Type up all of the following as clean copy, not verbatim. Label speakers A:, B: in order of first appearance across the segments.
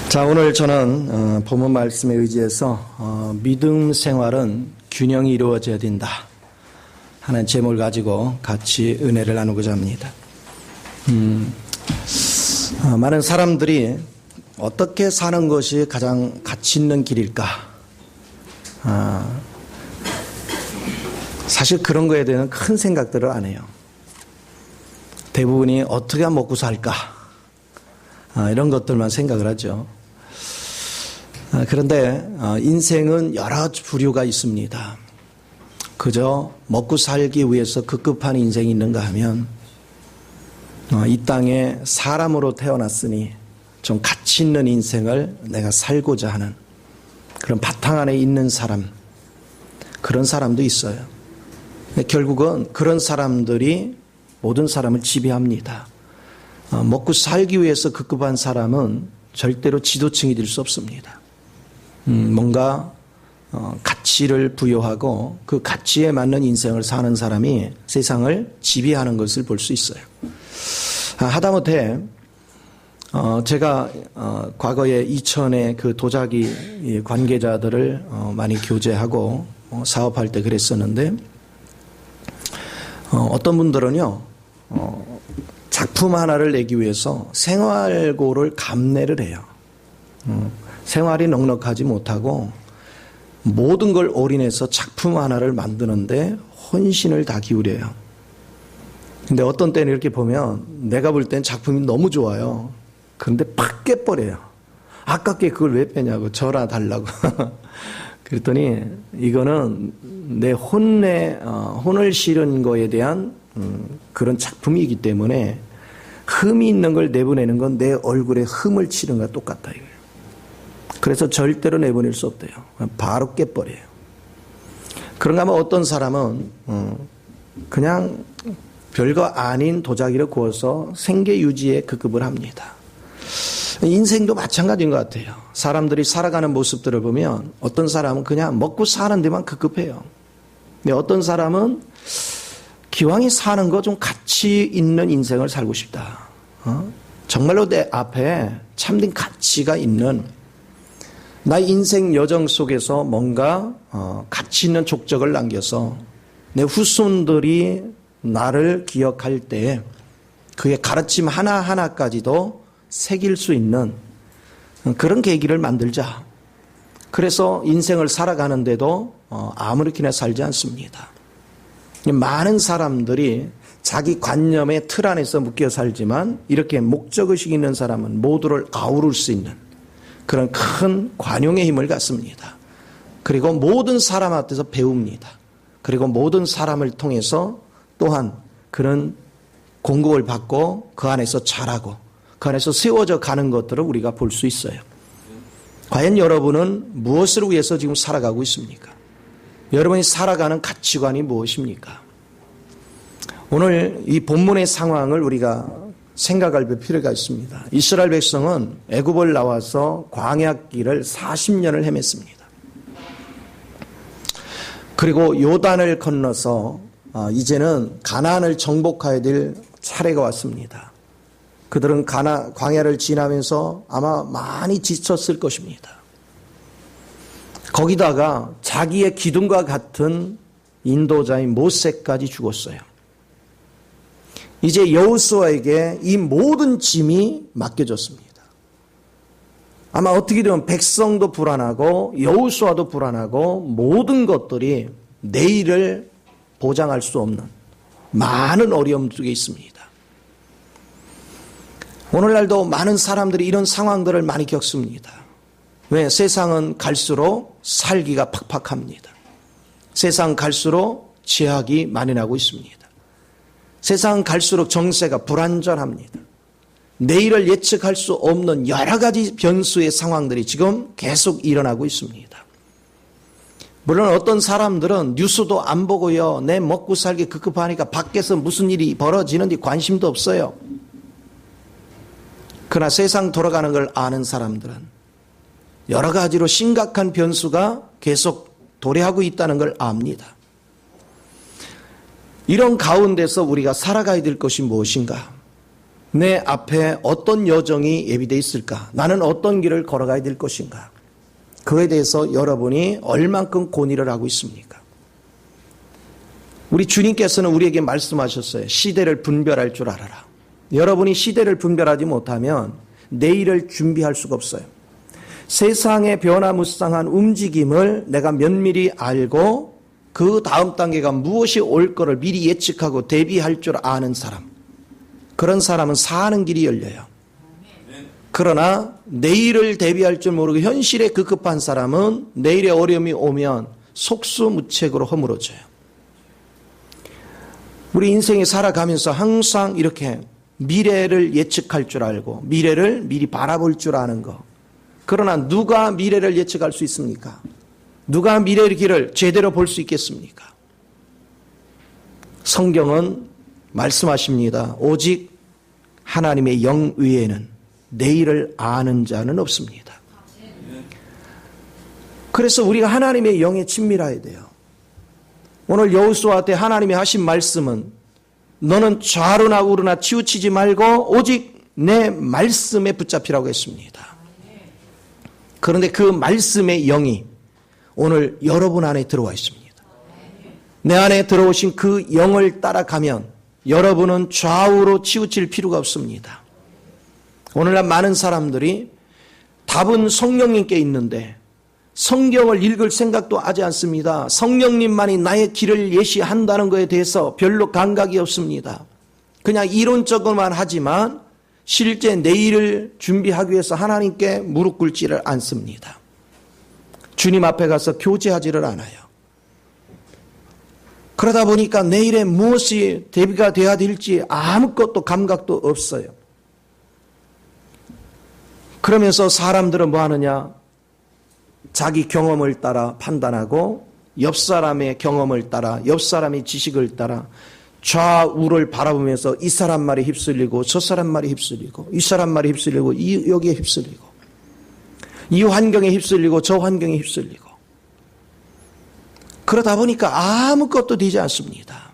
A: 자, 오늘 저는 본문 말씀에 의지해서 믿음 생활은 균형이 이루어져야 된다 하는 제목을 가지고 같이 은혜를 나누고자 합니다. 많은 사람들이 어떻게 사는 것이 가장 가치 있는 길일까? 사실 그런 거에 대한 큰 생각들을 안 해요. 대부분이 어떻게 먹고 살까? 이런 것들만 생각을 하죠. 그런데 인생은 여러 부류가 있습니다. 그저 먹고 살기 위해서 급급한 인생이 있는가 하면 이 땅에 사람으로 태어났으니 좀 가치 있는 인생을 내가 살고자 하는 그런 바탕 안에 있는 사람, 그런 사람도 있어요. 결국은 그런 사람들이 모든 사람을 지배합니다. 먹고 살기 위해서 급급한 사람은 절대로 지도층이 될 수 없습니다. 뭔가 가치를 부여하고 그 가치에 맞는 인생을 사는 사람이 세상을 지배하는 것을 볼 수 있어요. 하다못해 제가 과거에 이천의 그 도자기 관계자들을 많이 교제하고 사업할 때 그랬었는데 어떤 분들은요 작품 하나를 내기 위해서 생활고를 감내를 해요. 생활이 넉넉하지 못하고 모든 걸 올인해서 작품 하나를 만드는데 혼신을 다 기울여요. 근데 어떤 때는 이렇게 보면 내가 볼 땐 작품이 너무 좋아요. 그런데 팍 깨버려요. 아깝게 그걸 왜 빼냐고, 저라 달라고. 그랬더니 이거는 내 혼을 실은 거에 대한 그런 작품이기 때문에 흠이 있는 걸 내보내는 건 내 얼굴에 흠을 치는 거와 똑같다 이거예요. 그래서 절대로 내보낼 수 없대요. 바로 깨버려요. 그런가 하면 어떤 사람은 그냥 별거 아닌 도자기를 구워서 생계 유지에 급급을 합니다. 인생도 마찬가지인 것 같아요. 사람들이 살아가는 모습들을 보면 어떤 사람은 그냥 먹고 사는 데만 급급해요. 근데 어떤 사람은 기왕이 사는 거 좀 가치 있는 인생을 살고 싶다. 정말로 내 앞에 참된 가치가 있는 나의 인생 여정 속에서 뭔가 가치 있는 족적을 남겨서 내 후손들이 나를 기억할 때 그의 가르침 하나하나까지도 새길 수 있는 그런 계기를 만들자. 그래서 인생을 살아가는데도 아무렇게나 살지 않습니다. 많은 사람들이 자기 관념의 틀 안에서 묶여 살지만 이렇게 목적의식 있는 사람은 모두를 아우를 수 있는 그런 큰 관용의 힘을 갖습니다. 그리고 모든 사람 앞에서 배웁니다. 그리고 모든 사람을 통해서 또한 그런 공급을 받고 그 안에서 자라고 그 안에서 세워져 가는 것들을 우리가 볼 수 있어요. 과연 여러분은 무엇을 위해서 지금 살아가고 있습니까? 여러분이 살아가는 가치관이 무엇입니까? 오늘 이 본문의 상황을 우리가 생각할 필요가 있습니다. 이스라엘 백성은 애굽을 나와서 광야길을 40년을 헤맸습니다. 그리고 요단을 건너서 이제는 가나안을 정복해야 될 차례가 왔습니다. 그들은 광야를 지나면서 아마 많이 지쳤을 것입니다. 거기다가 자기의 기둥과 같은 인도자인 모세까지 죽었어요. 이제 여호수아에게 이 모든 짐이 맡겨졌습니다. 아마 어떻게 되면 백성도 불안하고 여호수아도 불안하고 모든 것들이 내일을 보장할 수 없는 많은 어려움 속에 있습니다. 오늘날도 많은 사람들이 이런 상황들을 많이 겪습니다. 왜? 세상은 갈수록 살기가 팍팍합니다. 세상 갈수록 제약이 만연하고 있습니다. 세상 갈수록 정세가 불안전합니다. 내일을 예측할 수 없는 여러 가지 변수의 상황들이 지금 계속 일어나고 있습니다. 물론 어떤 사람들은 뉴스도 안 보고요. 내 먹고 살기 급급하니까 밖에서 무슨 일이 벌어지는지 관심도 없어요. 그러나 세상 돌아가는 걸 아는 사람들은 여러 가지로 심각한 변수가 계속 도래하고 있다는 걸 압니다. 이런 가운데서 우리가 살아가야 될 것이 무엇인가? 내 앞에 어떤 여정이 예비되어 있을까? 나는 어떤 길을 걸어가야 될 것인가? 그에 대해서 여러분이 얼만큼 고뇌를 하고 있습니까? 우리 주님께서는 우리에게 말씀하셨어요. 시대를 분별할 줄 알아라. 여러분이 시대를 분별하지 못하면 내일을 준비할 수가 없어요. 세상의 변화무쌍한 움직임을 내가 면밀히 알고 그 다음 단계가 무엇이 올 거를 미리 예측하고 대비할 줄 아는 사람. 그런 사람은 사는 길이 열려요. 그러나 내일을 대비할 줄 모르고 현실에 급급한 사람은 내일의 어려움이 오면 속수무책으로 허물어져요. 우리 인생에 살아가면서 항상 이렇게 미래를 예측할 줄 알고 미래를 미리 바라볼 줄 아는 것. 그러나 누가 미래를 예측할 수 있습니까? 누가 미래의 길을 제대로 볼 수 있겠습니까? 성경은 말씀하십니다. 오직 하나님의 영 외에는 내일을 아는 자는 없습니다. 그래서 우리가 하나님의 영에 친밀해야 돼요. 오늘 여호수아한테 하나님이 하신 말씀은 너는 좌로나 우로나 치우치지 말고 오직 내 말씀에 붙잡히라고 했습니다. 그런데 그 말씀의 영이 오늘 여러분 안에 들어와 있습니다. 내 안에 들어오신 그 영을 따라가면 여러분은 좌우로 치우칠 필요가 없습니다. 오늘날 많은 사람들이 답은 성령님께 있는데 성경을 읽을 생각도 하지 않습니다. 성령님만이 나의 길을 예시한다는 것에 대해서 별로 감각이 없습니다. 그냥 이론적으로만 하지만 실제 내일을 준비하기 위해서 하나님께 무릎 꿇지를 않습니다. 주님 앞에 가서 교제하지를 않아요. 그러다 보니까 내일에 무엇이 대비가 되어야 될지 아무것도 감각도 없어요. 그러면서 사람들은 뭐 하느냐? 자기 경험을 따라 판단하고 옆 사람의 경험을 따라 옆 사람의 지식을 따라 좌우를 바라보면서 이 사람 말에 휩쓸리고 저 사람 말에 휩쓸리고 이 사람 말에 휩쓸리고 여기에 휩쓸리고 이 환경에 휩쓸리고 저 환경에 휩쓸리고 그러다 보니까 아무것도 되지 않습니다.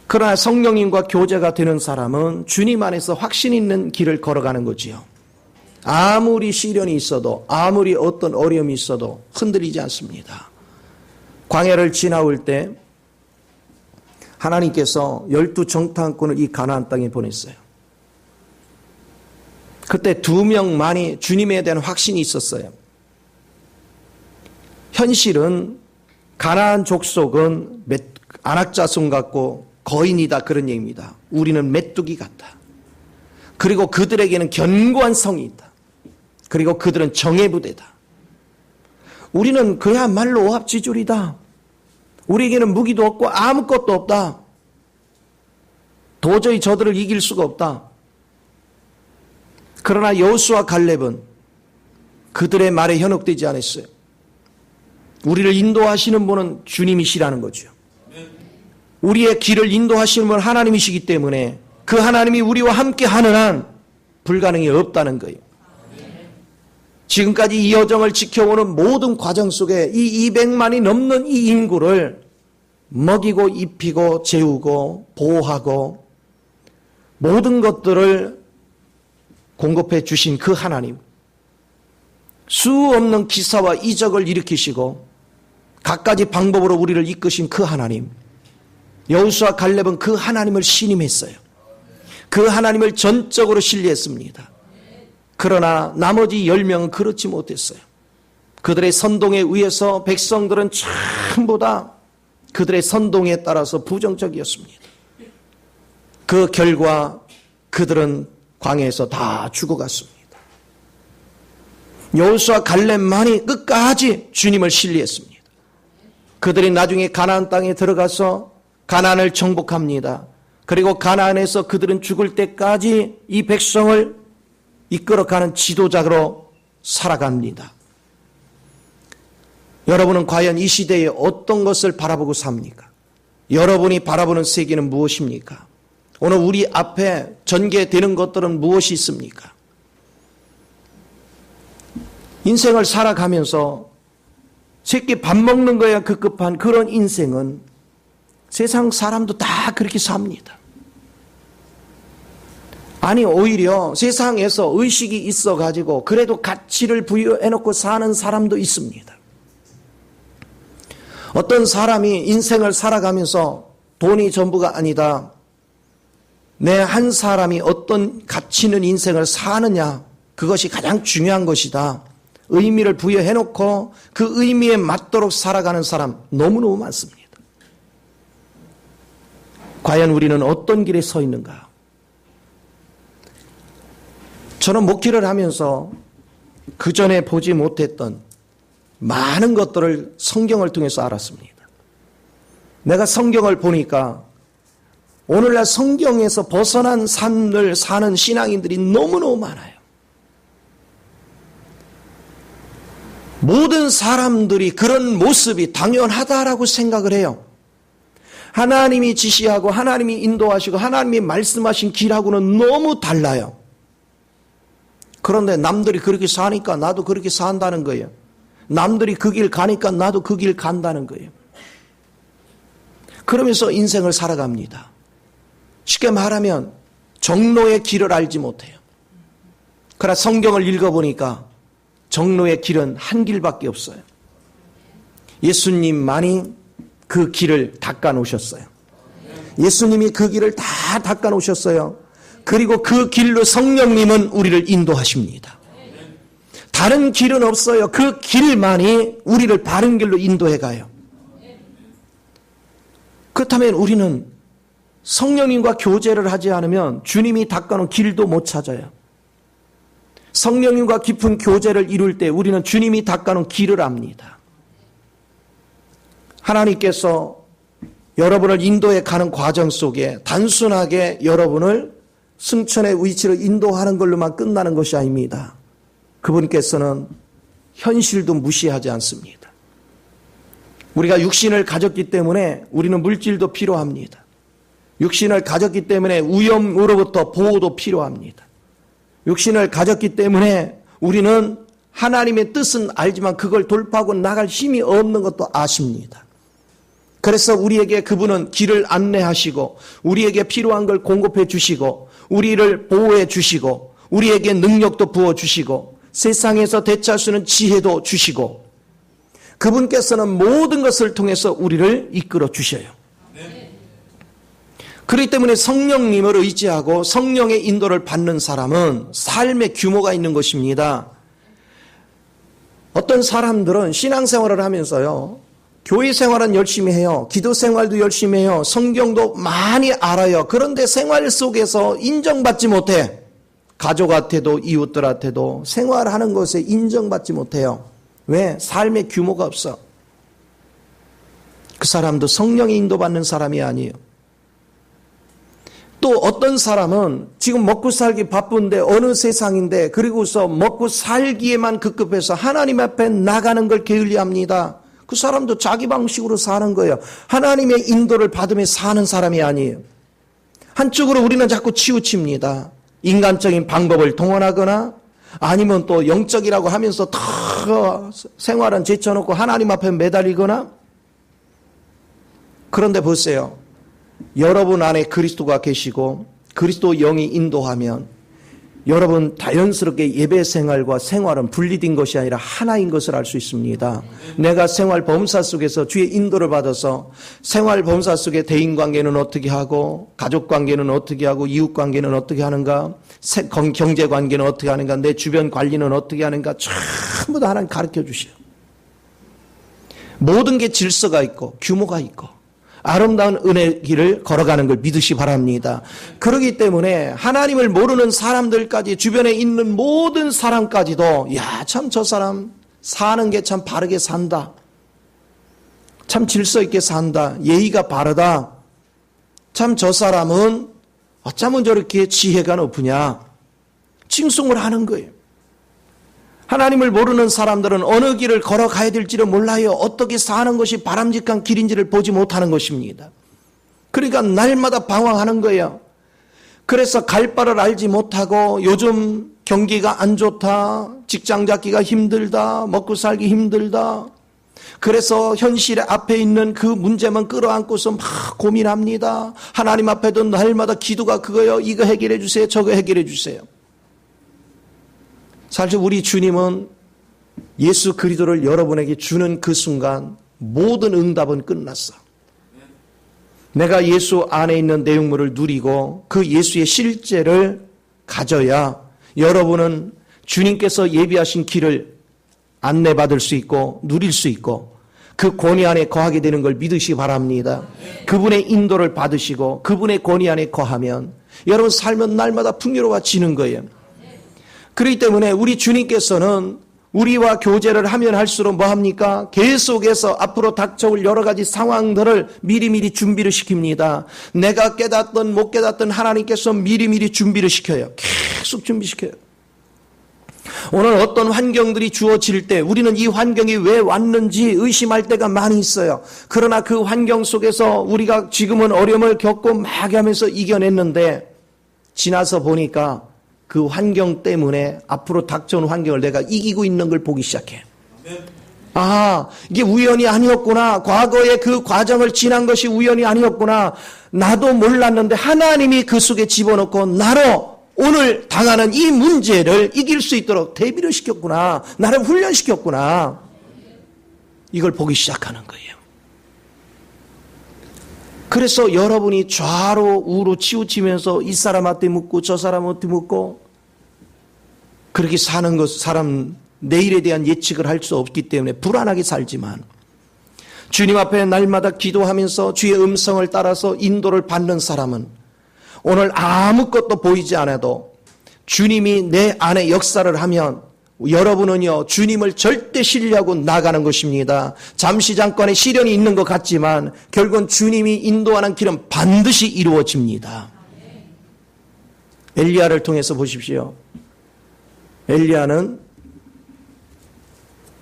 A: 그러나 성령님과 교제가 되는 사람은 주님 안에서 확신 있는 길을 걸어가는 거지요. 아무리 시련이 있어도 아무리 어떤 어려움이 있어도 흔들리지 않습니다. 광야를 지나올 때 하나님께서 12정탐꾼을 이 가나안 땅에 보냈어요. 그때 2명만이 주님에 대한 확신이 있었어요. 현실은 가나안 족속은 안악자손 같고 거인이다 그런 얘기입니다. 우리는 메뚜기 같다. 그리고 그들에게는 견고한 성이 있다. 그리고 그들은 정예부대다. 우리는 그야말로 오합지졸이다. 우리에게는 무기도 없고 아무것도 없다. 도저히 저들을 이길 수가 없다. 그러나 여호수아 갈렙은 그들의 말에 현혹되지 않았어요. 우리를 인도하시는 분은 주님이시라는 거죠. 우리의 길을 인도하시는 분은 하나님이시기 때문에 그 하나님이 우리와 함께 하는 한 불가능이 없다는 거예요. 지금까지 이 여정을 지켜오는 모든 과정 속에 이 200만이 넘는 이 인구를 먹이고 입히고 재우고 보호하고 모든 것들을 공급해 주신 그 하나님, 수 없는 기사와 이적을 일으키시고 갖가지 방법으로 우리를 이끄신 그 하나님, 여호수아 갈렙은 그 하나님을 신임했어요. 그 하나님을 전적으로 신뢰했습니다. 그러나 나머지 10명은 그렇지 못했어요. 그들의 선동에 의해서 백성들은 전부 다 그들의 선동에 따라서 부정적이었습니다. 그 결과 그들은 광야에서 다 죽어갔습니다. 여호수아 갈렙만이 끝까지 주님을 신뢰했습니다. 그들이 나중에 가나안 땅에 들어가서 가나안을 정복합니다. 그리고 가나안에서 그들은 죽을 때까지 이 백성을 이끌어가는 지도자로 살아갑니다. 여러분은 과연 이 시대에 어떤 것을 바라보고 삽니까? 여러분이 바라보는 세계는 무엇입니까? 오늘 우리 앞에 전개되는 것들은 무엇이 있습니까? 인생을 살아가면서 새끼 밥 먹는 거야 급급한 그런 인생은 세상 사람도 다 그렇게 삽니다. 아니 오히려 세상에서 의식이 있어가지고 그래도 가치를 부여해놓고 사는 사람도 있습니다. 어떤 사람이 인생을 살아가면서 돈이 전부가 아니다. 내 한 사람이 어떤 가치 있는 인생을 사느냐, 그것이 가장 중요한 것이다. 의미를 부여해놓고 그 의미에 맞도록 살아가는 사람 너무너무 많습니다. 과연 우리는 어떤 길에 서 있는가? 저는 목회를 하면서 그전에 보지 못했던 많은 것들을 성경을 통해서 알았습니다. 내가 성경을 보니까 오늘날 성경에서 벗어난 삶을 사는 신앙인들이 너무너무 많아요. 모든 사람들이 그런 모습이 당연하다라고 생각을 해요. 하나님이 지시하고 하나님이 인도하시고 하나님이 말씀하신 길하고는 너무 달라요. 그런데 남들이 그렇게 사니까 나도 그렇게 산다는 거예요. 남들이 그 길 가니까 나도 그 길 간다는 거예요. 그러면서 인생을 살아갑니다. 쉽게 말하면 정로의 길을 알지 못해요. 그러나 성경을 읽어보니까 정로의 길은 한 길밖에 없어요. 예수님만이 그 길을 닦아 놓으셨어요. 예수님이 그 길을 다 닦아 놓으셨어요. 그리고 그 길로 성령님은 우리를 인도하십니다. 다른 길은 없어요. 그 길만이 우리를 바른 길로 인도해 가요. 그렇다면 우리는 성령님과 교제를 하지 않으면 주님이 닦아놓은 길도 못 찾아요. 성령님과 깊은 교제를 이룰 때 우리는 주님이 닦아놓은 길을 압니다. 하나님께서 여러분을 인도해 가는 과정 속에 단순하게 여러분을 승천의 위치로 인도하는 걸로만 끝나는 것이 아닙니다. 그분께서는 현실도 무시하지 않습니다. 우리가 육신을 가졌기 때문에 우리는 물질도 필요합니다. 육신을 가졌기 때문에 위험으로부터 보호도 필요합니다. 육신을 가졌기 때문에 우리는 하나님의 뜻은 알지만 그걸 돌파하고 나갈 힘이 없는 것도 아십니다. 그래서 우리에게 그분은 길을 안내하시고 우리에게 필요한 걸 공급해 주시고 우리를 보호해 주시고 우리에게 능력도 부어주시고 세상에서 대처할 수 있는 지혜도 주시고 그분께서는 모든 것을 통해서 우리를 이끌어 주셔요. 그렇기 때문에 성령님을 의지하고 성령의 인도를 받는 사람은 삶의 규모가 있는 것입니다. 어떤 사람들은 신앙생활을 하면서요, 교회 생활은 열심히 해요. 기도 생활도 열심히 해요. 성경도 많이 알아요. 그런데 생활 속에서 인정받지 못해. 가족한테도 이웃들한테도 생활하는 것에 인정받지 못해요. 왜? 삶의 규모가 없어. 그 사람도 성령의 인도받는 사람이 아니에요. 또 어떤 사람은 지금 먹고 살기 바쁜데 어느 세상인데 그리고서 먹고 살기에만 급급해서 하나님 앞에 나가는 걸 게을리합니다. 그 사람도 자기 방식으로 사는 거예요. 하나님의 인도를 받으며 사는 사람이 아니에요. 한쪽으로 우리는 자꾸 치우칩니다. 인간적인 방법을 동원하거나 아니면 또 영적이라고 하면서 더 생활은 제쳐놓고 하나님 앞에 매달리거나. 그런데 보세요. 여러분 안에 그리스도가 계시고 그리스도 영이 인도하면 여러분 자연스럽게 예배 생활과 생활은 분리된 것이 아니라 하나인 것을 알 수 있습니다. 내가 생활 범사 속에서 주의 인도를 받아서 생활 범사 속에 대인관계는 어떻게 하고 가족관계는 어떻게 하고 이웃관계는 어떻게 하는가, 경제관계는 어떻게 하는가, 내 주변 관리는 어떻게 하는가 전부 다 하나님 가르쳐 주셔요. 모든 게 질서가 있고 규모가 있고 아름다운 은혜의 길을 걸어가는 걸 믿으시 바랍니다. 그렇기 때문에 하나님을 모르는 사람들까지 주변에 있는 모든 사람까지도 야, 참 저 사람 사는 게 참 바르게 산다. 참 질서 있게 산다. 예의가 바르다. 참 저 사람은 어쩌면 저렇게 지혜가 높으냐. 칭송을 하는 거예요. 하나님을 모르는 사람들은 어느 길을 걸어가야 될지를 몰라요. 어떻게 사는 것이 바람직한 길인지를 보지 못하는 것입니다. 그러니까 날마다 방황하는 거예요. 그래서 갈 바를 알지 못하고 요즘 경기가 안 좋다, 직장 잡기가 힘들다, 먹고 살기 힘들다, 그래서 현실에 앞에 있는 그 문제만 끌어안고서 막 고민합니다. 하나님 앞에도 날마다 기도가 그거예요. 이거 해결해 주세요. 저거 해결해 주세요. 사실 우리 주님은 예수 그리스도를 여러분에게 주는 그 순간 모든 응답은 끝났어. 내가 예수 안에 있는 내용물을 누리고 그 예수의 실제를 가져야 여러분은 주님께서 예비하신 길을 안내받을 수 있고 누릴 수 있고 그 권위 안에 거하게 되는 걸 믿으시기 바랍니다. 그분의 인도를 받으시고 그분의 권위 안에 거하면 여러분 삶은 날마다 풍요로워지는 거예요. 그렇기 때문에 우리 주님께서는 우리와 교제를 하면 할수록 뭐합니까? 계속해서 앞으로 닥쳐올 여러 가지 상황들을 미리미리 준비를 시킵니다. 내가 깨닫든 못 깨닫든 하나님께서 미리미리 준비를 시켜요. 계속 준비시켜요. 오늘 어떤 환경들이 주어질 때 우리는 이 환경이 왜 왔는지 의심할 때가 많이 있어요. 그러나 그 환경 속에서 우리가 지금은 어려움을 겪고 막 하면서 이겨냈는데 지나서 보니까 그 환경 때문에 앞으로 닥쳐온 환경을 내가 이기고 있는 걸 보기 시작해. 아, 이게 우연이 아니었구나. 과거의 그 과정을 지난 것이 우연이 아니었구나. 나도 몰랐는데 하나님이 그 속에 집어넣고 나로 오늘 당하는 이 문제를 이길 수 있도록 대비를 시켰구나. 나를 훈련시켰구나. 이걸 보기 시작하는 거예요. 그래서 여러분이 좌로 우로 치우치면서 이 사람한테 묻고 저 사람한테 묻고 그렇게 사는 것, 사람 내일에 대한 예측을 할 수 없기 때문에 불안하게 살지만 주님 앞에 날마다 기도하면서 주의 음성을 따라서 인도를 받는 사람은 오늘 아무것도 보이지 않아도 주님이 내 안에 역사를 하면 여러분은요 주님을 절대 신뢰하고 나가는 것입니다. 잠시 잠깐의 시련이 있는 것 같지만 결국은 주님이 인도하는 길은 반드시 이루어집니다. 엘리야를 통해서 보십시오. 엘리야는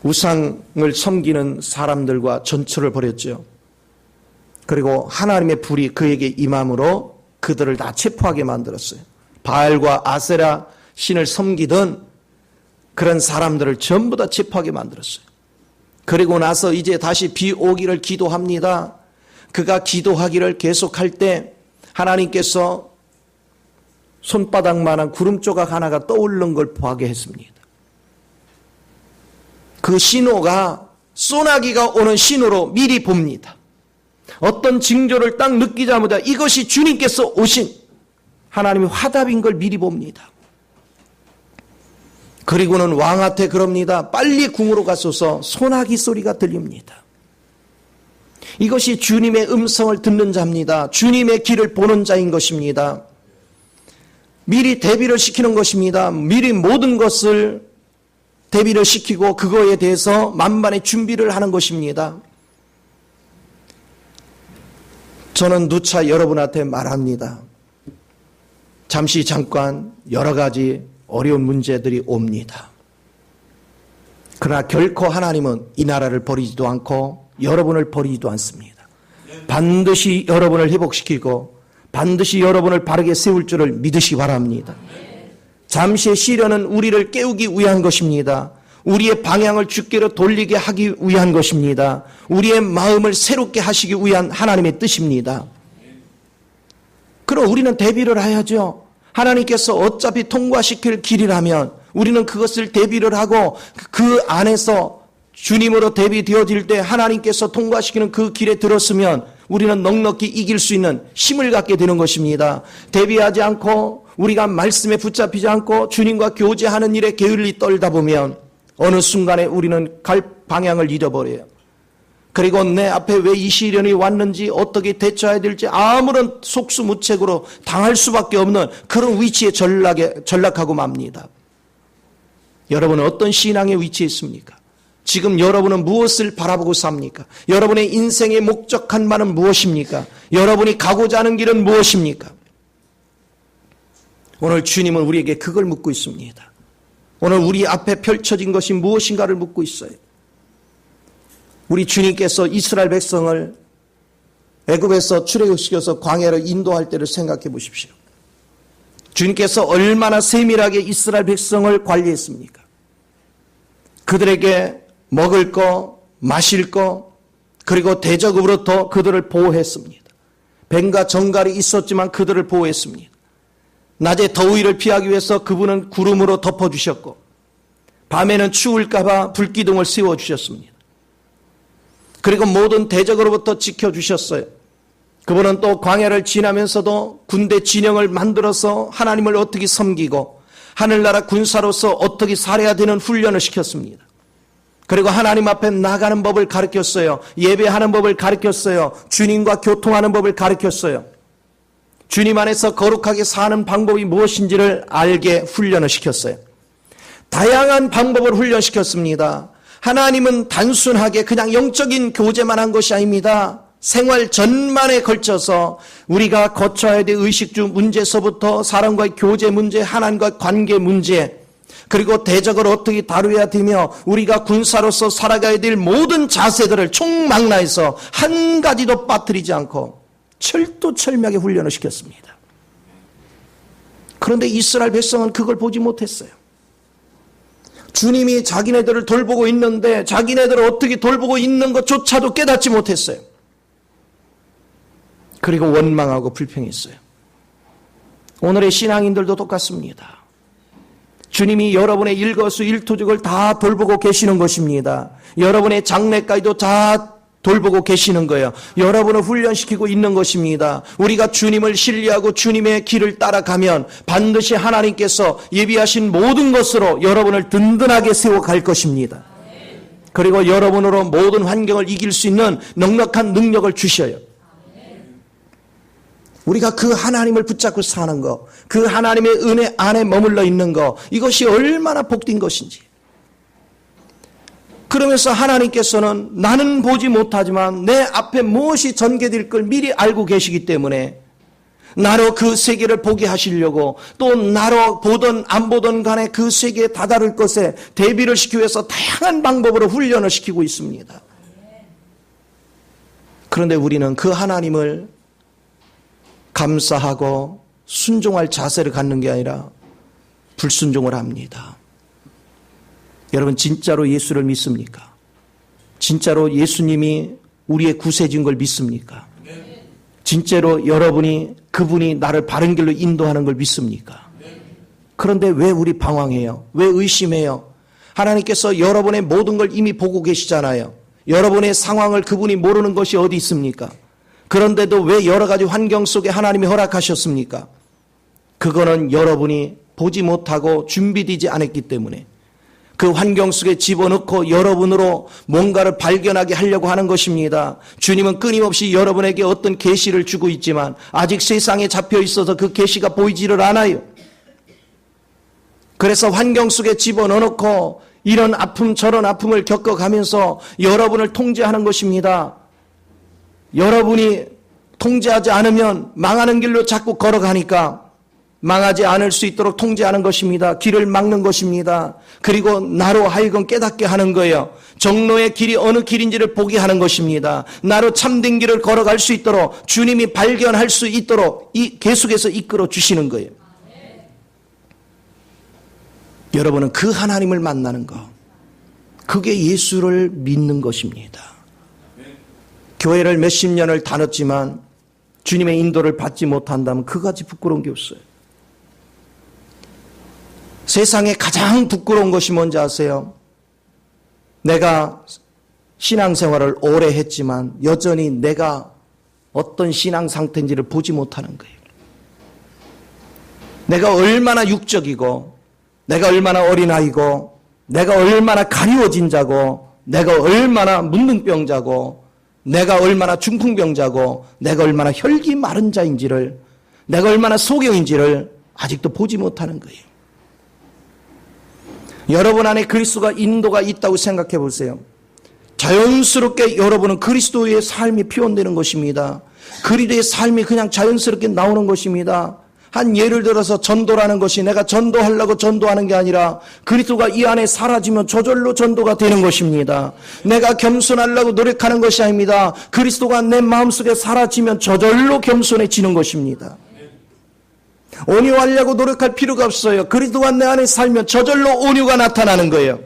A: 우상을 섬기는 사람들과 전투를 벌였죠. 그리고 하나님의 불이 그에게 임함으로 그들을 다 체포하게 만들었어요. 바알과 아세라 신을 섬기던 그런 사람들을 전부 다 체포하게 만들었어요. 그리고 나서 이제 다시 비 오기를 기도합니다. 그가 기도하기를 계속할 때 하나님께서 손바닥만한 구름 조각 하나가 떠오르는 걸 보게 했습니다. 그 신호가 소나기가 오는 신호로 미리 봅니다. 어떤 징조를 딱 느끼자마자 이것이 주님께서 오신 하나님의 화답인 걸 미리 봅니다. 그리고는 왕한테 그럽니다. 빨리 궁으로 가소서. 소나기 소리가 들립니다. 이것이 주님의 음성을 듣는 자입니다. 주님의 길을 보는 자인 것입니다. 미리 대비를 시키는 것입니다. 미리 모든 것을 대비를 시키고 그거에 대해서 만반의 준비를 하는 것입니다. 저는 누차 여러분한테 말합니다. 잠시 잠깐 여러 가지 어려운 문제들이 옵니다. 그러나 결코 하나님은 이 나라를 버리지도 않고 여러분을 버리지도 않습니다. 반드시 여러분을 회복시키고 반드시 여러분을 바르게 세울 줄을 믿으시기 바랍니다. 잠시의 시련은 우리를 깨우기 위한 것입니다. 우리의 방향을 주께로 돌리게 하기 위한 것입니다. 우리의 마음을 새롭게 하시기 위한 하나님의 뜻입니다. 그럼 우리는 대비를 해야죠. 하나님께서 어차피 통과시킬 길이라면 우리는 그것을 대비를 하고 그 안에서 주님으로 대비되어질 때 하나님께서 통과시키는 그 길에 들었으면 우리는 넉넉히 이길 수 있는 힘을 갖게 되는 것입니다. 대비하지 않고 우리가 말씀에 붙잡히지 않고 주님과 교제하는 일에 게을리 떨다 보면 어느 순간에 우리는 갈 방향을 잃어버려요. 그리고 내 앞에 왜 이 시련이 왔는지 어떻게 대처해야 될지 아무런 속수무책으로 당할 수밖에 없는 그런 위치에 전락하고 맙니다. 여러분은 어떤 신앙의 위치에 있습니까? 지금 여러분은 무엇을 바라보고 삽니까? 여러분의 인생의 목적한 바는 무엇입니까? 여러분이 가고자 하는 길은 무엇입니까? 오늘 주님은 우리에게 그걸 묻고 있습니다. 오늘 우리 앞에 펼쳐진 것이 무엇인가를 묻고 있어요. 우리 주님께서 이스라엘 백성을 애굽에서 출애굽시켜서 광야로 인도할 때를 생각해 보십시오. 주님께서 얼마나 세밀하게 이스라엘 백성을 관리했습니까? 그들에게 먹을 거, 마실 거, 그리고 대적으로부터 그들을 보호했습니다. 뱀과 정갈이 있었지만 그들을 보호했습니다. 낮에 더위를 피하기 위해서 그분은 구름으로 덮어주셨고, 밤에는 추울까봐 불기둥을 세워주셨습니다. 그리고 모든 대적으로부터 지켜주셨어요. 그분은 또 광야를 지나면서도 군대 진영을 만들어서 하나님을 어떻게 섬기고 하늘나라 군사로서 어떻게 살아야 되는 훈련을 시켰습니다. 그리고 하나님 앞에 나가는 법을 가르쳤어요. 예배하는 법을 가르쳤어요. 주님과 교통하는 법을 가르쳤어요. 주님 안에서 거룩하게 사는 방법이 무엇인지를 알게 훈련을 시켰어요. 다양한 방법을 훈련시켰습니다. 하나님은 단순하게 그냥 영적인 교제만 한 것이 아닙니다. 생활 전반에 걸쳐서 우리가 거쳐야 될 의식주 문제서부터 사람과의 교제 문제, 하나님과의 관계 문제, 그리고 대적을 어떻게 다루어야 되며 우리가 군사로서 살아가야 될 모든 자세들을 총망라해서 한 가지도 빠뜨리지 않고 철두철미하게 훈련을 시켰습니다. 그런데 이스라엘 백성은 그걸 보지 못했어요. 주님이 자기네들을 돌보고 있는데 자기네들을 어떻게 돌보고 있는 것조차도 깨닫지 못했어요. 그리고 원망하고 불평했어요. 오늘의 신앙인들도 똑같습니다. 주님이 여러분의 일거수일투족을 다 돌보고 계시는 것입니다. 여러분의 장래까지도 다 돌보고 계시는 거예요. 여러분을 훈련시키고 있는 것입니다. 우리가 주님을 신뢰하고 주님의 길을 따라가면 반드시 하나님께서 예비하신 모든 것으로 여러분을 든든하게 세워갈 것입니다. 그리고 여러분으로 모든 환경을 이길 수 있는 넉넉한 능력을 주셔요. 우리가 그 하나님을 붙잡고 사는 것, 그 하나님의 은혜 안에 머물러 있는 것, 이것이 얼마나 복된 것인지. 그러면서 하나님께서는 나는 보지 못하지만 내 앞에 무엇이 전개될 걸 미리 알고 계시기 때문에 나로 그 세계를 보게 하시려고, 또 나로 보든 안 보든 간에 그 세계에 다다를 것에 대비를 시키기 위해서 다양한 방법으로 훈련을 시키고 있습니다. 그런데 우리는 그 하나님을 감사하고 순종할 자세를 갖는 게 아니라 불순종을 합니다. 여러분, 진짜로 예수를 믿습니까? 진짜로 예수님이 우리의 구세주인 걸 믿습니까? 진짜로 여러분이 그분이 나를 바른 길로 인도하는 걸 믿습니까? 그런데 왜 우리 방황해요? 왜 의심해요? 하나님께서 여러분의 모든 걸 이미 보고 계시잖아요. 여러분의 상황을 그분이 모르는 것이 어디 있습니까? 그런데도 왜 여러 가지 환경 속에 하나님이 허락하셨습니까? 그거는 여러분이 보지 못하고 준비되지 않았기 때문에 그 환경 속에 집어넣고 여러분으로 뭔가를 발견하게 하려고 하는 것입니다. 주님은 끊임없이 여러분에게 어떤 계시를 주고 있지만 아직 세상에 잡혀 있어서 그 계시가 보이지를 않아요. 그래서 환경 속에 집어넣고 이런 아픔 저런 아픔을 겪어가면서 여러분을 통제하는 것입니다. 여러분이 통제하지 않으면 망하는 길로 자꾸 걸어가니까 망하지 않을 수 있도록 통제하는 것입니다. 길을 막는 것입니다. 그리고 나로 하여금 깨닫게 하는 거예요. 정로의 길이 어느 길인지를 보게 하는 것입니다. 나로 참된 길을 걸어갈 수 있도록 주님이 발견할 수 있도록 계속해서 이끌어 주시는 거예요. 여러분은 그 하나님을 만나는 것, 그게 예수를 믿는 것입니다. 교회를 몇십 년을 다녔지만 주님의 인도를 받지 못한다면 그같이 부끄러운 게 없어요. 세상에 가장 부끄러운 것이 뭔지 아세요? 내가 신앙생활을 오래 했지만 여전히 내가 어떤 신앙 상태인지를 보지 못하는 거예요. 내가 얼마나 육적이고, 내가 얼마나 어린아이고, 내가 얼마나 가리워진 자고, 내가 얼마나 문둥병자고, 내가 얼마나 중풍병자고, 내가 얼마나 혈기 마른 자인지를, 내가 얼마나 소경인지를 아직도 보지 못하는 거예요. 여러분 안에 그리스도가 인도가 있다고 생각해 보세요. 자연스럽게 여러분은 그리스도의 삶이 표현되는 것입니다. 그리스도의 삶이 그냥 자연스럽게 나오는 것입니다. 한 예를 들어서 전도라는 것이 내가 전도하려고 전도하는 게 아니라 그리스도가 이 안에 사라지면 저절로 전도가 되는 것입니다. 내가 겸손하려고 노력하는 것이 아닙니다. 그리스도가 내 마음속에 사라지면 저절로 겸손해지는 것입니다. 온유하려고 노력할 필요가 없어요. 그리스도가 내 안에 살면 저절로 온유가 나타나는 거예요.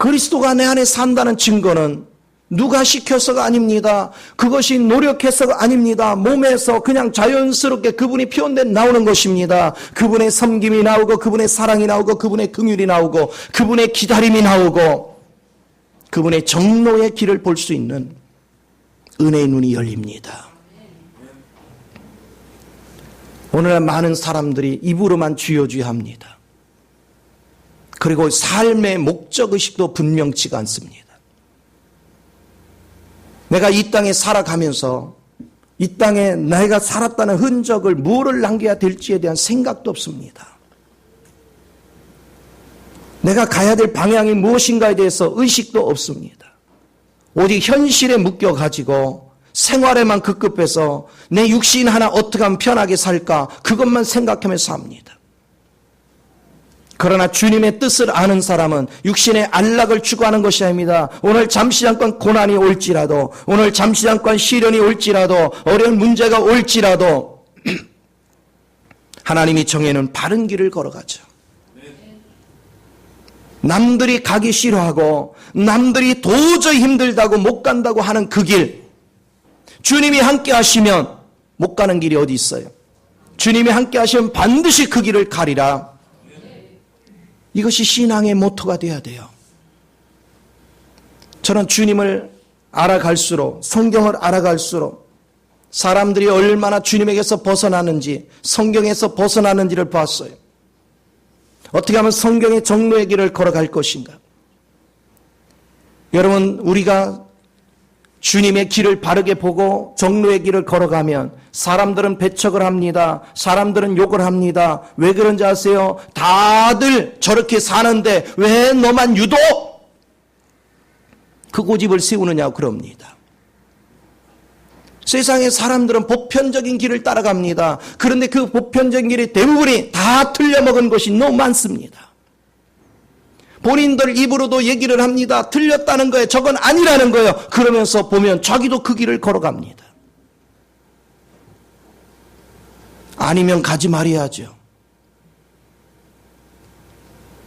A: 그리스도가 내 안에 산다는 증거는 누가 시켜서가 아닙니다. 그것이 노력해서가 아닙니다. 몸에서 그냥 자연스럽게 그분이 표현돼 나오는 것입니다. 그분의 섬김이 나오고 그분의 사랑이 나오고 그분의 긍휼이 나오고 그분의 기다림이 나오고 그분의 정로의 길을 볼 수 있는 은혜의 눈이 열립니다. 오늘날 많은 사람들이 입으로만 주여 주여 합니다. 그리고 삶의 목적의식도 분명치가 않습니다. 내가 이 땅에 살아가면서 이 땅에 내가 살았다는 흔적을 무엇을 남겨야 될지에 대한 생각도 없습니다. 내가 가야 될 방향이 무엇인가에 대해서 의식도 없습니다. 오직 현실에 묶여가지고 생활에만 급급해서 내 육신 하나 어떻게 하면 편하게 살까 그것만 생각하면서 삽니다. 그러나 주님의 뜻을 아는 사람은 육신의 안락을 추구하는 것이 아닙니다. 오늘 잠시 잠깐 고난이 올지라도 오늘 잠시 잠깐 시련이 올지라도 어려운 문제가 올지라도 하나님이 정해놓은 바른 길을 걸어가죠. 남들이 가기 싫어하고 남들이 도저히 힘들다고 못 간다고 하는 그 길, 주님이 함께 하시면 못 가는 길이 어디 있어요? 주님이 함께 하시면 반드시 그 길을 가리라. 이것이 신앙의 모토가 되어야 돼요. 저는 주님을 알아갈수록 성경을 알아갈수록 사람들이 얼마나 주님에게서 벗어나는지 성경에서 벗어나는지를 봤어요. 어떻게 하면 성경의 정로의 길을 걸어갈 것인가? 여러분 우리가 주님의 길을 바르게 보고 정로의 길을 걸어가면 사람들은 배척을 합니다. 사람들은 욕을 합니다. 왜 그런지 아세요? 다들 저렇게 사는데 왜 너만 유독 그 고집을 세우느냐고 그럽니다. 세상의 사람들은 보편적인 길을 따라갑니다. 그런데 그 보편적인 길이 대부분이 다 틀려먹은 것이 너무 많습니다. 본인들 입으로도 얘기를 합니다. 틀렸다는 거예요. 저건 아니라는 거예요. 그러면서 보면 자기도 그 길을 걸어갑니다. 아니면 가지 말아야죠.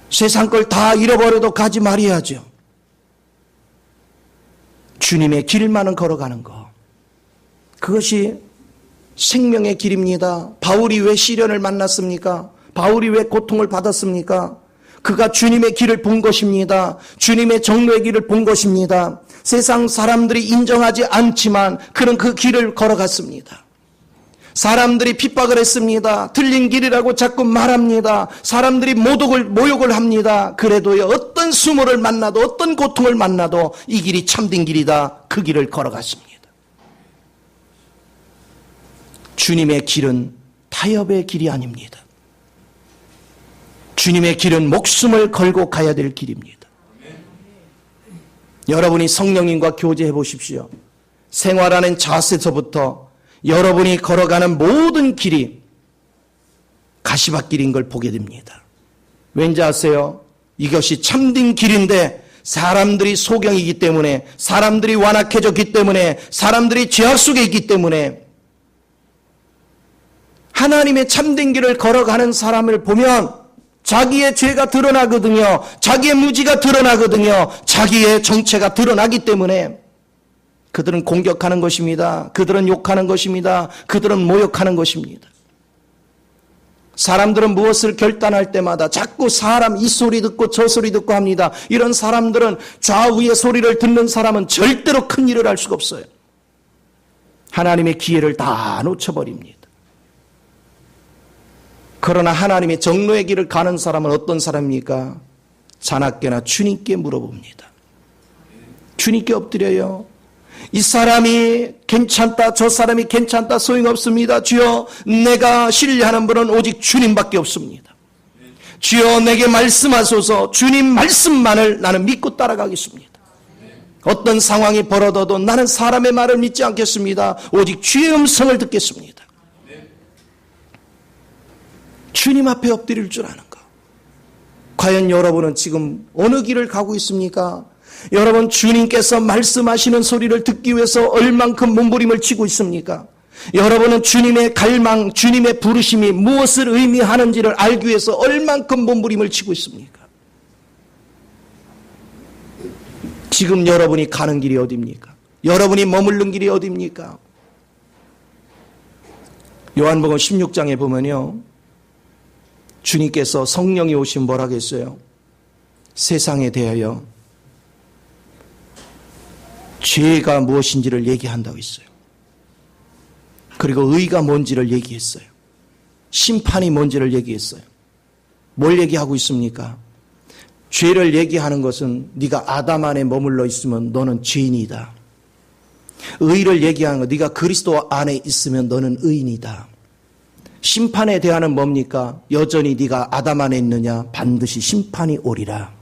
A: 세상 걸 다 잃어버려도 가지 말아야죠. 주님의 길만은 걸어가는 거. 그것이 생명의 길입니다. 바울이 왜 시련을 만났습니까? 바울이 왜 고통을 받았습니까? 그가 주님의 길을 본 것입니다. 주님의 정로의 길을 본 것입니다. 세상 사람들이 인정하지 않지만 그는 그 길을 걸어갔습니다. 사람들이 핍박을 했습니다. 틀린 길이라고 자꾸 말합니다. 사람들이 모욕을 합니다. 그래도 어떤 수모를 만나도 어떤 고통을 만나도 이 길이 참된 길이다. 그 길을 걸어갔습니다. 주님의 길은 타협의 길이 아닙니다. 주님의 길은 목숨을 걸고 가야 될 길입니다. 여러분이 성령님과 교제해 보십시오. 생활하는 자세서부터 여러분이 걸어가는 모든 길이 가시밭길인 걸 보게 됩니다. 왠지 아세요? 이것이 참된 길인데 사람들이 소경이기 때문에 사람들이 완악해졌기 때문에 사람들이 죄악 속에 있기 때문에 하나님의 참된 길을 걸어가는 사람을 보면 자기의 죄가 드러나거든요. 자기의 무지가 드러나거든요. 자기의 정체가 드러나기 때문에 그들은 공격하는 것입니다. 그들은 욕하는 것입니다. 그들은 모욕하는 것입니다. 사람들은 무엇을 결단할 때마다 자꾸 사람 이 소리 듣고 저 소리 듣고 합니다. 이런 사람들은 좌우의 소리를 듣는 사람은 절대로 큰 일을 할 수가 없어요. 하나님의 기회를 다 놓쳐버립니다. 그러나 하나님의 정로의 길을 가는 사람은 어떤 사람입니까? 자나깨나 주님께 물어봅니다. 주님께 엎드려요. 이 사람이 괜찮다, 저 사람이 괜찮다, 소용없습니다. 주여, 내가 신뢰하는 분은 오직 주님밖에 없습니다. 주여, 내게 말씀하소서. 주님 말씀만을 나는 믿고 따라가겠습니다. 어떤 상황이 벌어져도 나는 사람의 말을 믿지 않겠습니다. 오직 주의 음성을 듣겠습니다. 주님 앞에 엎드릴 줄 아는 것. 과연 여러분은 지금 어느 길을 가고 있습니까? 여러분 주님께서 말씀하시는 소리를 듣기 위해서 얼만큼 몸부림을 치고 있습니까? 여러분은 주님의 갈망, 주님의 부르심이 무엇을 의미하는지를 알기 위해서 얼만큼 몸부림을 치고 있습니까? 지금 여러분이 가는 길이 어디입니까? 여러분이 머무르는 길이 어디입니까? 요한복음 16장에 보면요, 주님께서 성령이 오시면 뭐라 하겠어요? 세상에 대하여 죄가 무엇인지를 얘기한다고 했어요. 그리고 의가 뭔지를 얘기했어요. 심판이 뭔지를 얘기했어요. 뭘 얘기하고 있습니까? 죄를 얘기하는 것은 네가 아담 안에 머물러 있으면 너는 죄인이다. 의를 얘기하는 것, 네가 그리스도 안에 있으면 너는 의인이다. 심판에 대하는 뭡니까? 여전히 네가 아담 안에 있느냐? 반드시 심판이 오리라.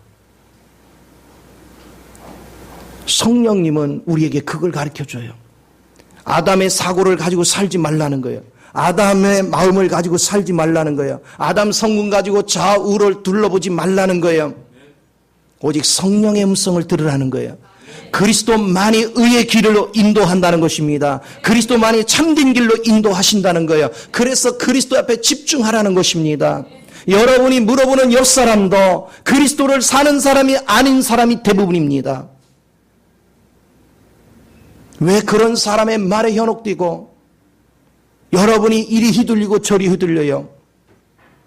A: 성령님은 우리에게 그걸 가르쳐줘요. 아담의 사고를 가지고 살지 말라는 거예요. 아담의 마음을 가지고 살지 말라는 거예요. 아담 성분 가지고 좌우를 둘러보지 말라는 거예요. 오직 성령의 음성을 들으라는 거예요. 그리스도만이 의의 길로 인도한다는 것입니다. 그리스도만이 참된 길로 인도하신다는 거예요. 그래서 그리스도 앞에 집중하라는 것입니다. 여러분이 물어보는 옆 사람도 그리스도를 사는 사람이 아닌 사람이 대부분입니다. 왜 그런 사람의 말에 현혹되고 여러분이 이리 휘둘리고 저리 휘둘려요?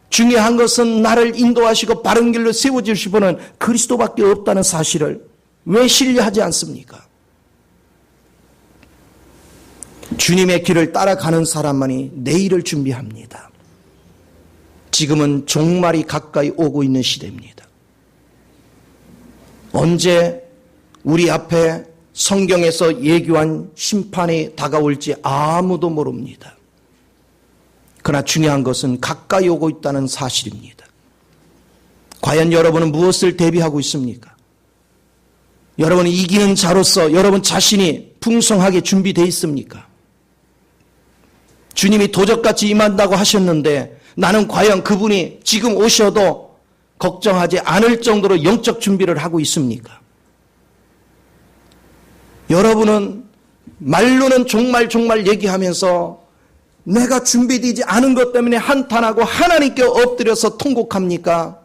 A: 중요한 것은 나를 인도하시고 바른 길로 세워주실 분은 그리스도밖에 없다는 사실을 왜 신뢰하지 않습니까? 주님의 길을 따라가는 사람만이 내일을 준비합니다. 지금은 종말이 가까이 오고 있는 시대입니다. 언제 우리 앞에 성경에서 예규한 심판이 다가올지 아무도 모릅니다. 그러나 중요한 것은 가까이 오고 있다는 사실입니다. 과연 여러분은 무엇을 대비하고 있습니까? 여러분이 이기는 자로서 여러분 자신이 풍성하게 준비되어 있습니까? 주님이 도적같이 임한다고 하셨는데 나는 과연 그분이 지금 오셔도 걱정하지 않을 정도로 영적 준비를 하고 있습니까? 여러분은 말로는 정말 얘기하면서 내가 준비되지 않은 것 때문에 한탄하고 하나님께 엎드려서 통곡합니까?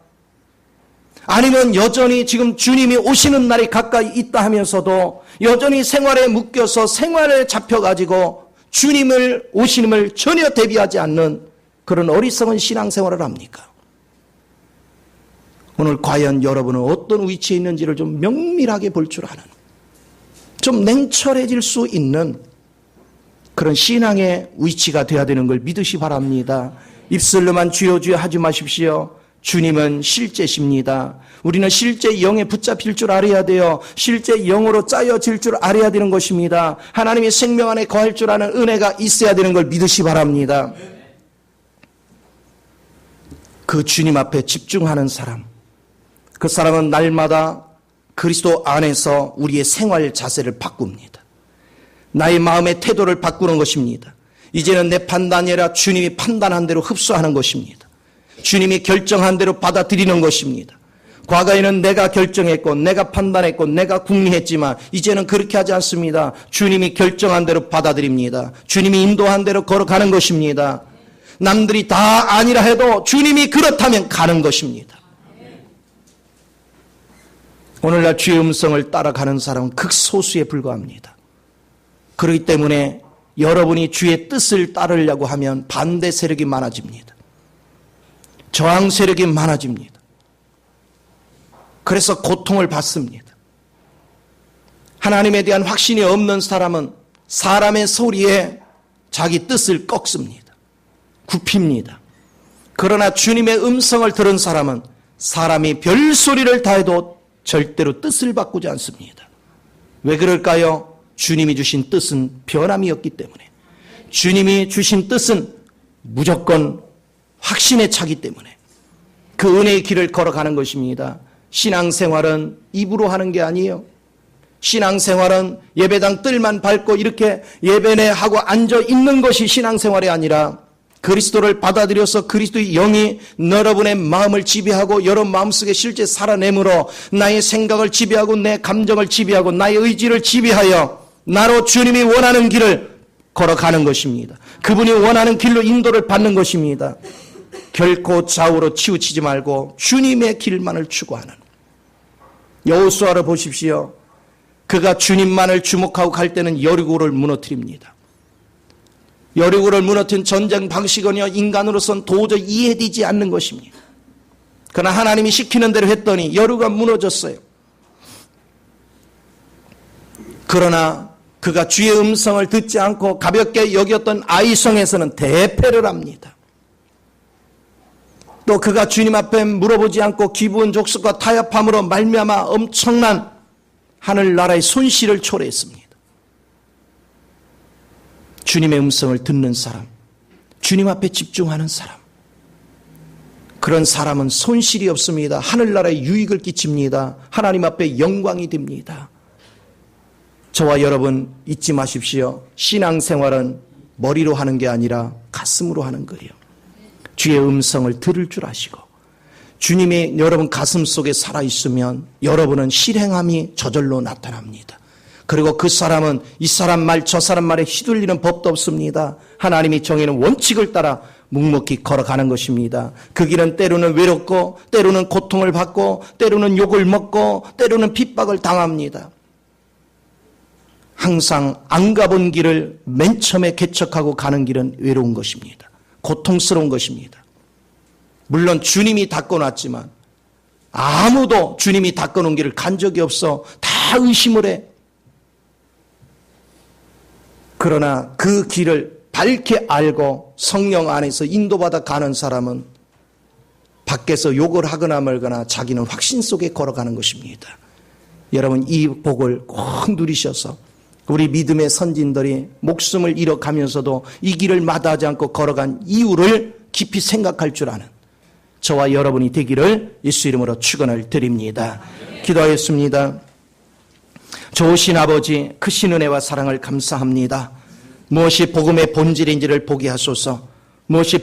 A: 아니면 여전히 지금 주님이 오시는 날이 가까이 있다 하면서도 여전히 생활에 묶여서 생활에 잡혀가지고 주님을 오시님을 전혀 대비하지 않는 그런 어리석은 신앙생활을 합니까? 오늘 과연 여러분은 어떤 위치에 있는지를 좀 명밀하게 볼 줄 아는, 좀 냉철해질 수 있는 그런 신앙의 위치가 되어야 되는 걸 믿으시 바랍니다. 입술로만 주여 주여 하지 마십시오. 주님은 실제십니다. 우리는 실제 영에 붙잡힐 줄 알아야 돼요. 실제 영으로 짜여질 줄 알아야 되는 것입니다. 하나님의 생명 안에 거할 줄 아는 은혜가 있어야 되는 걸 믿으시 바랍니다. 그 주님 앞에 집중하는 사람, 그 사람은 날마다 그리스도 안에서 우리의 생활 자세를 바꿉니다. 나의 마음의 태도를 바꾸는 것입니다. 이제는 내 판단이 아니라 주님이 판단한 대로 흡수하는 것입니다. 주님이 결정한 대로 받아들이는 것입니다. 과거에는 내가 결정했고 내가 판단했고 내가 궁리했지만 이제는 그렇게 하지 않습니다. 주님이 결정한 대로 받아들입니다. 주님이 인도한 대로 걸어가는 것입니다. 남들이 다 아니라 해도 주님이 그렇다면 가는 것입니다. 오늘날 주의 음성을 따라가는 사람은 극소수에 불과합니다. 그렇기 때문에 여러분이 주의 뜻을 따르려고 하면 반대 세력이 많아집니다. 저항 세력이 많아집니다. 그래서 고통을 받습니다. 하나님에 대한 확신이 없는 사람은 사람의 소리에 자기 뜻을 꺾습니다. 굽힙니다. 그러나 주님의 음성을 들은 사람은 사람이 별소리를 다해도 절대로 뜻을 바꾸지 않습니다. 왜 그럴까요? 주님이 주신 뜻은 변함이 없기 때문에, 주님이 주신 뜻은 무조건 확신에 차기 때문에 그 은혜의 길을 걸어가는 것입니다. 신앙생활은 입으로 하는 게 아니에요. 신앙생활은 예배당 뜰만 밟고 이렇게 예배내 하고 앉아 있는 것이 신앙생활이 아니라 그리스도를 받아들여서 그리스도의 영이 여러분의 마음을 지배하고 여러분 마음속에 실제 살아내므로 나의 생각을 지배하고 내 감정을 지배하고 나의 의지를 지배하여 나로 주님이 원하는 길을 걸어가는 것입니다. 그분이 원하는 길로 인도를 받는 것입니다. 결코 좌우로 치우치지 말고 주님의 길만을 추구하는, 여호수아를 보십시오. 그가 주님만을 주목하고 갈 때는 여리고를 무너뜨립니다. 여리고를 무너뜨린 전쟁 방식은요, 인간으로선 도저히 이해되지 않는 것입니다. 그러나 하나님이 시키는 대로 했더니 여리고가 무너졌어요. 그러나 그가 주의 음성을 듣지 않고 가볍게 여겼던 아이성에서는 대패를 합니다. 또 그가 주님 앞에 물어보지 않고 기부원 족속과 타협함으로 말미암아 엄청난 하늘나라의 손실을 초래했습니다. 주님의 음성을 듣는 사람, 주님 앞에 집중하는 사람, 그런 사람은 손실이 없습니다. 하늘나라에 유익을 끼칩니다. 하나님 앞에 영광이 됩니다. 저와 여러분 잊지 마십시오. 신앙생활은 머리로 하는 게 아니라 가슴으로 하는 거예요. 주의 음성을 들을 줄 아시고 주님이 여러분 가슴 속에 살아있으면 여러분은 실행함이 저절로 나타납니다. 그리고 그 사람은 이 사람 말 저 사람 말에 휘둘리는 법도 없습니다. 하나님이 정해놓은 원칙을 따라 묵묵히 걸어가는 것입니다. 그 길은 때로는 외롭고 때로는 고통을 받고 때로는 욕을 먹고 때로는 핍박을 당합니다. 항상 안 가본 길을 맨 처음에 개척하고 가는 길은 외로운 것입니다. 고통스러운 것입니다. 물론 주님이 닦아놨지만 아무도 주님이 닦아놓은 길을 간 적이 없어 다 의심을 해. 그러나 그 길을 밝게 알고 성령 안에서 인도받아 가는 사람은 밖에서 욕을 하거나 말거나 자기는 확신 속에 걸어가는 것입니다. 여러분 이 복을 꼭 누리셔서 우리 믿음의 선진들이 목숨을 잃어가면서도 이 길을 마다하지 않고 걸어간 이유를 깊이 생각할 줄 아는 저와 여러분이 되기를 예수 이름으로 축원을 드립니다. 기도하였습니다. 좋으신 아버지, 크신 은혜와 사랑을 감사합니다. 무엇이 복음의 본질인지를 보게 하소서. 무엇이